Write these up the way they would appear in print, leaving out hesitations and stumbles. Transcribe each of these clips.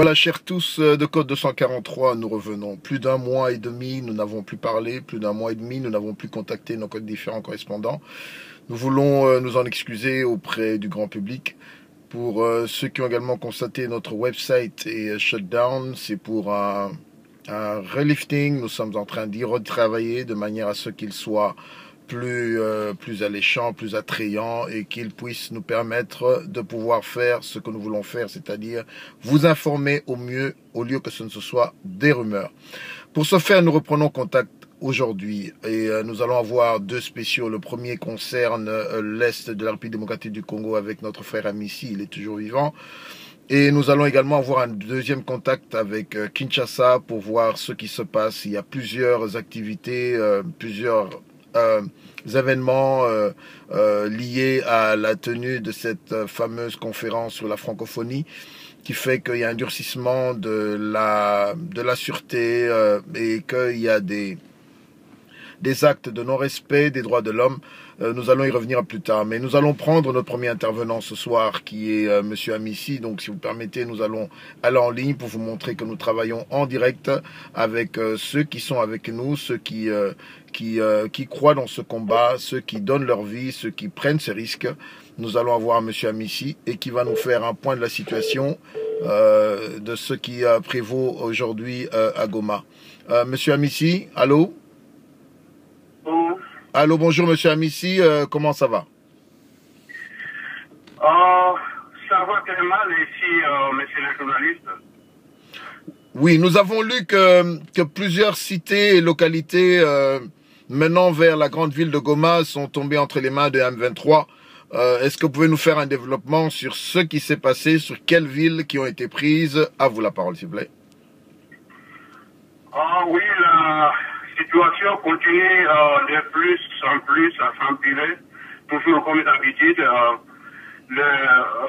Voilà, chers tous de Code 243, nous revenons. Plus d'un mois et demi, nous n'avons plus parlé. Plus d'un mois et demi, nous n'avons plus contacté nos différents correspondants. Nous voulons nous en excuser auprès du grand public. Pour ceux qui ont également constaté notre website est shutdown, c'est pour un relifting. Nous sommes en train d'y retravailler de manière à ce qu'il soit plus alléchant, plus attrayant et qu'il puisse nous permettre de pouvoir faire ce que nous voulons faire, c'est-à-dire vous informer au mieux au lieu que ce ne soit des rumeurs. Pour ce faire, nous reprenons contact aujourd'hui et nous allons avoir deux spéciaux. Le premier concerne l'Est de la République démocratique du Congo avec notre frère Amici, il est toujours vivant. Et nous allons également avoir un deuxième contact avec Kinshasa pour voir ce qui se passe. Il y a plusieurs activités, plusieurs événements liés à la tenue de cette fameuse conférence sur la francophonie qui fait qu'il y a un durcissement de la sûreté et qu'il y a des actes de non-respect des droits de l'homme. Nous allons y revenir plus tard. Mais nous allons prendre notre premier intervenant ce soir, qui est Monsieur Amici. Donc, si vous permettez, nous allons aller en ligne pour vous montrer que nous travaillons en direct avec ceux qui sont avec nous, ceux qui croient dans ce combat, ceux qui donnent leur vie, ceux qui prennent ces risques. Nous allons avoir Monsieur Amici et qui va nous faire un point de la situation de ce qui prévaut aujourd'hui à Goma. Monsieur Amici, allô? Allô, bonjour Monsieur Amici, comment ça va? Ça va très mal ici, monsieur le journaliste. Oui, nous avons lu que plusieurs cités et localités menant vers la grande ville de Goma sont tombées entre les mains de M23. Est-ce que vous pouvez nous faire un développement sur ce qui s'est passé, sur quelles villes qui ont été prises? À vous la parole, s'il vous plaît. Oui, la situation continue de plus en plus à s'empirer, toujours comme d'habitude.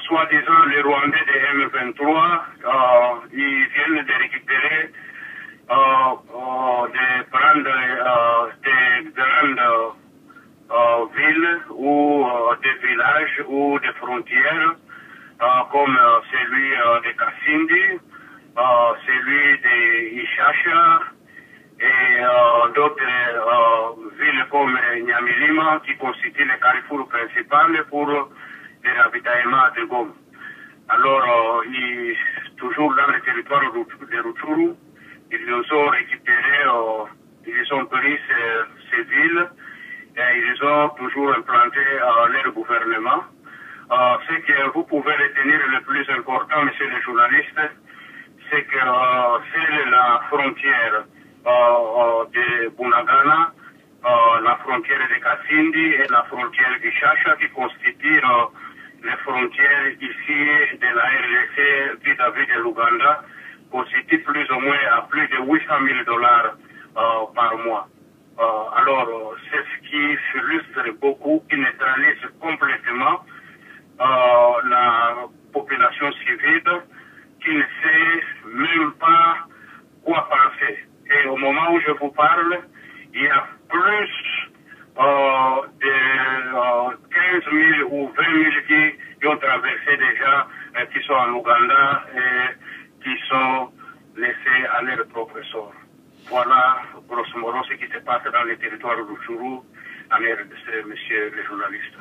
Soi-disant, les Rwandais de M23, ils viennent de récupérer des grandes villes ou des villages ou des frontières, comme celui de Kasindi, celui de Ishasha, et d'autres villes comme Nyamilima qui constituent le carrefour principal pour le ravitaillement de Goma. Alors, toujours dans le territoire de Rutshuru, ils ont récupéré, ils ont pris ces villes et ils ont toujours implanté leur gouvernement. Ce que vous pouvez retenir le plus important, monsieur le journaliste, c'est que c'est la frontière de Bunagana, la frontière de Kasindi et la frontière d'Ishasha qui constituent les frontières ici de la RDC vis-à-vis de l'Ouganda, constituent plus ou moins à plus de $800,000 par mois. Alors, c'est ce qui frustre beaucoup, qui neutralise complètement la population civile qui ne sait même pas quoi penser. Et au moment où je vous parle, il y a plus de 15 000 ou 20 000 qui ont traversé déjà, qui sont en Ouganda et qui sont laissés à leur propre sort. Voilà, grosso modo, ce qui se passe dans le territoire de Rutshuru, en RDC, monsieur le journaliste.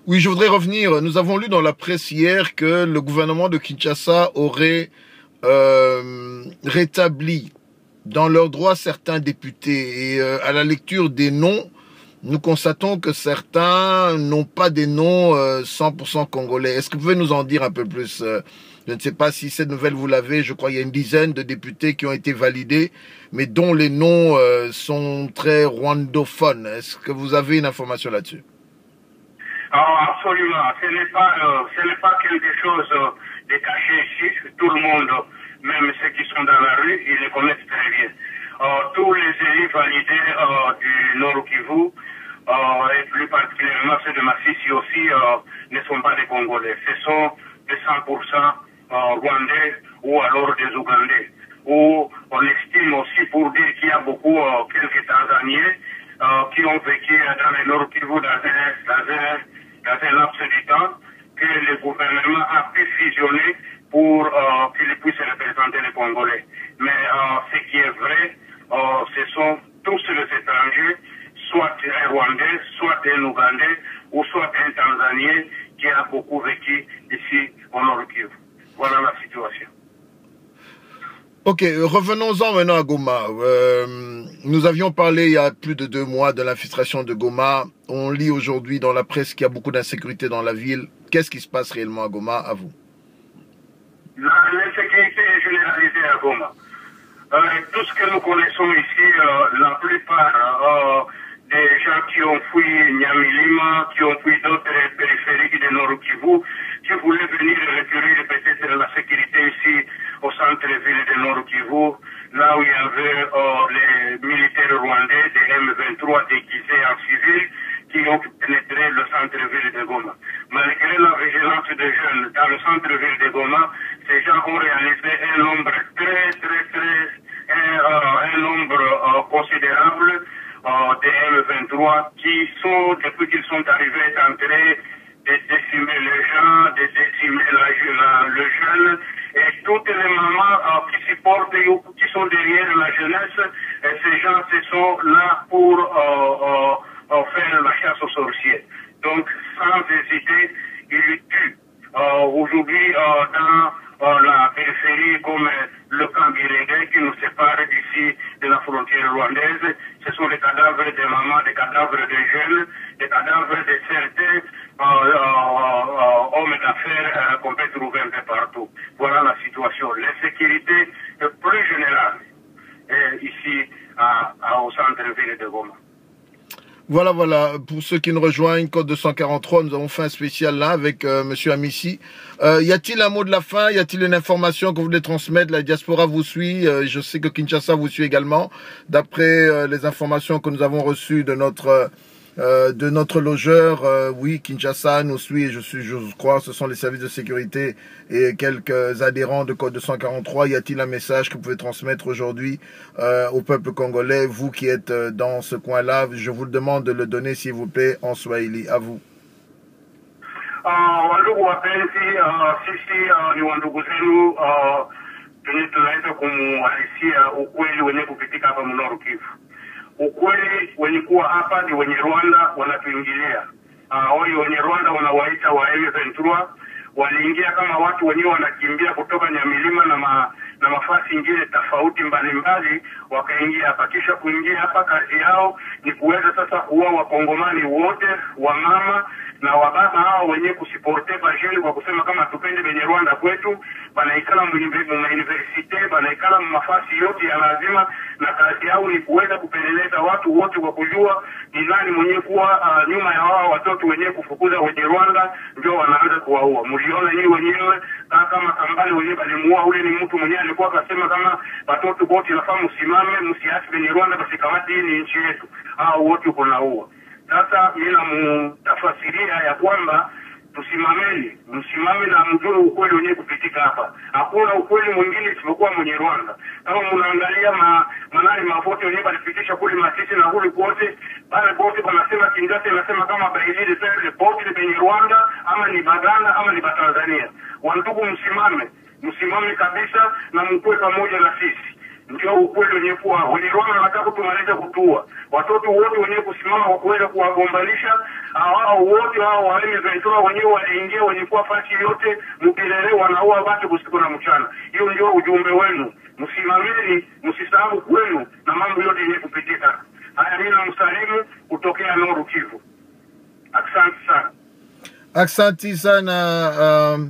Oui, je voudrais revenir. Nous avons lu dans la presse hier que le gouvernement de Kinshasa aurait rétabli dans leurs droits certains députés. Et à la lecture des noms, nous constatons que certains n'ont pas des noms 100% congolais. Est-ce que vous pouvez nous en dire un peu plus? Je ne sais pas si cette nouvelle vous l'avez. Je crois qu'il y a une dizaine de députés qui ont été validés, mais dont les noms sont très rwandophones. Est-ce que vous avez une information là-dessus? Absolument. Ce n'est pas quelque chose de caché ici. Tout le monde, même ceux qui sont dans la rue, ils le connaissent très bien. Tous les élus validés du Nord Kivu, et plus particulièrement ceux de Massissi aussi, ne sont pas des Congolais. Ce sont des 100% Rwandais ou alors des Ougandais. Où on estime aussi, pour dire qu'il y a beaucoup, quelques Tanzaniens qui ont vécu dans le Nord Kivu dans un laps du temps, que le gouvernement a pu fusionner pour qu'il puisse représenter le Congolais. Mais ce qui est vrai, ce sont tous les étrangers, soit un Rwandais, soit un Ougandais, ou soit un Tanzanien qui a beaucoup vécu ici au Nord Kivu. Voilà la situation. Ok, revenons-en maintenant à Goma. Nous avions parlé il y a plus de 2 mois de l'infiltration de Goma. On lit aujourd'hui dans la presse qu'il y a beaucoup d'insécurité dans la ville. Qu'est-ce qui se passe réellement à Goma, à vous? L'insécurité est généralisée à Goma. Tout ce que nous connaissons ici, la plupart des gens qui ont fui Nyamilima, qui ont fui d'autres périphériques de Nord Kivu, qui voulaient venir recueillir peut-être la sécurité ici au centre-ville de Nord Kivu, là où il y avait les militaires rwandais des M23 déguisés en civil qui ont pénétré le centre-ville de Goma. Malgré la vigilance des jeunes dans le centre-ville de Goma, ces gens ont réalisé un nombre un nombre considérable des M23 qui sont, depuis qu'ils sont arrivés, entrés de décimer les gens, de décimer le jeune, et toutes les mamans qui supportent ou qui sont derrière la jeunesse, et ces gens, ce sont là pour faire la chasse aux sorciers. Donc, sans hésiter, ils tuent. Aujourd'hui, dans la périphérie, comme le camp Birenge qui nous sépare d'ici de la frontière rwandaise, ce sont des cadavres des mamans, des cadavres des jeunes, des cadavres de certains hommes d'affaires qu'on peut trouver un peu partout. Voilà la situation. L'insécurité plus générale ici au centre-ville de Goma. Voilà, voilà. Pour ceux qui nous rejoignent, Code 243, nous avons fait un spécial là avec Monsieur Amissi. Y a-t-il un mot de la fin? Y a-t-il une information que vous voulez transmettre? La diaspora vous suit. Je sais que Kinshasa vous suit également. D'après les informations que nous avons reçues de notre logeur, oui, Kinshasa nous suit. Je crois, ce sont les services de sécurité et quelques adhérents de Code 243. Y a-t-il un message que vous pouvez transmettre aujourd'hui au peuple congolais, vous qui êtes dans ce coin-là? Je vous le demande de le donner, s'il vous plaît, en Swahili. À vous. Wandugu wapenzi, sisi ni wandugu zenu, tunaweza kumuhalisia ukweli wenye kupitika hapa Nord Kivu. Ukweli wenye kuwa hapa ni wenye Rwanda wanatuingilia. Wao wenye Rwanda wanawaita wa M23, waliingia kama watu wenyewe wanakimbia kutoka Nyamilima na mafasi ingine tofauti mbalimbali, wakaingia hapa. Kisha kuingia hapa, kazi yao ni kuweza sasa kuua wakongomani wote, wamama na wababa hao wenyewe kusiporte bajeni kwa kusema kama tupende benye Rwanda kwetu, banaikala universite, banaikala mafasi yote ya lazima, na kazi yao ni kuweza kupeleleza watu wote kwa kujua ni nani mwenyewe kuwa nyuma ya wao watoto wenyewe kufukuza wenye Rwanda, ndio wanaanza kuwaua. Mliona nyinyi wenyewe kama Kambale wenyewe balimuua, ule ni mtu mwenyewe alikuwa akasema kama watoto wote nafaa msimame, msiasi benye Rwanda, basi kamati hii ni nchi yetu. Hao wote uko naua. Sasa mimi namtafasiria ya kwamba msimame na mjue ukweli wenyewe kupitika hapa. Hakuna ukweli mwingine isipokuwa mwenye Rwanda. Kama mnaangalia manani mafoto wenyewe balipitisha kule Masisi na kule kote, pale kote wanasema Kinshasa inasema kama baadhi ya ripoti ni benye Rwanda ama ni Baganda ama ni Tanzania. Wandugu, msimame kabisa na mkwe pamoja na sisi. Ndio ukweli wenyewe kuwa wenye Rwanda wanataka kutumaliza kutua. Watoto wote wenyewe kusimama kwa kuweza kuwagombanisha, hao wote hao wa M23 wenyewe waliingia, wenye kuwa fasi yote mpilele wanaua watu usiku na mchana. Hiyo ndio ujumbe wenu. Msimameni, msisahau kwenu na mambo yote yenye kupitika. Haya, mimi namsalimu kutokea Nord Kivu. Asante sana. Asante sana.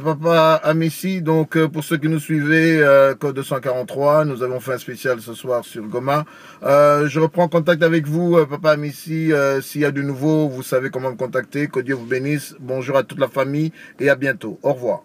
Papa Amissi, donc pour ceux qui nous suivaient, Code 243, nous avons fait un spécial ce soir sur Goma. Je reprends contact avec vous, Papa Amissi, s'il y a du nouveau, vous savez comment me contacter. Que Dieu vous bénisse. Bonjour à toute la famille et à bientôt. Au revoir.